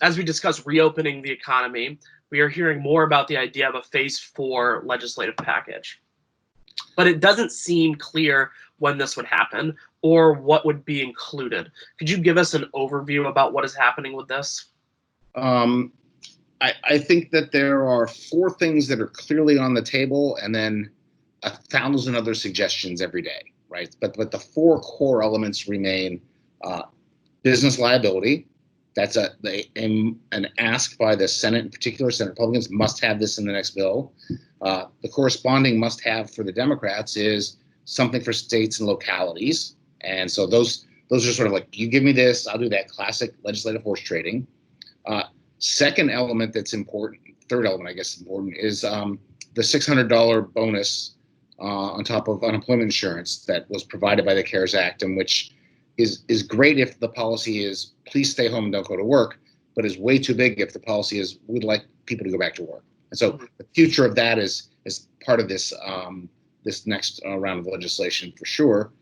As we discuss reopening the economy, we are hearing more about the idea of a phase 4 legislative package. But it doesn't seem clear when this would happen or what would be included. Could you give us an overview about what is happening with this? I think that there are 4 things that are clearly on the table, and then 1,000 other suggestions every day, right? But the 4 core elements remain: business liability. That's an ask by the Senate, in particular. Senate Republicans must have this in the next bill. The corresponding must-have for the Democrats is something for states and localities, and so those are sort of like, you give me this, I'll do that. Classic legislative horse trading. Second element that's important, third element I guess important, is the $600 bonus on top of unemployment insurance that was provided by the CARES Act, and which is great if the policy is please stay home and don't go to work, but is way too big if the policy is we'd like people to go back to work. And so the future of that is part of this this next round of legislation for sure.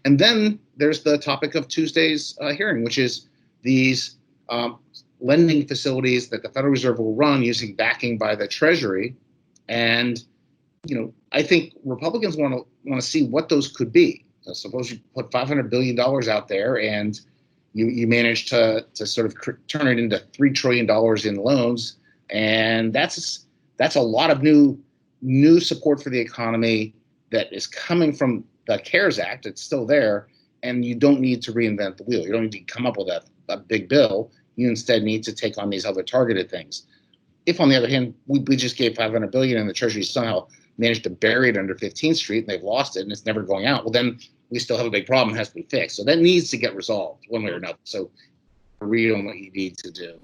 And then there's the topic of Tuesday's hearing, which is these lending facilities that the Federal Reserve will run using backing by the Treasury. And, I think Republicans want to see what those could be. Suppose you put $500 billion out there and you manage to sort of turn it into $3 trillion in loans. And that's a lot of new support for the economy that is coming from the CARES Act. It's still there. And you don't need to reinvent the wheel. You don't need to come up with a big bill. You instead need to take on these other targeted things. If, on the other hand, we just gave $500 billion and the Treasury somehow managed to bury it under 15th Street and they've lost it and it's never going out, well, then we still have a big problem. It has to be fixed. So that needs to get resolved one way or another. So read on what you need to do.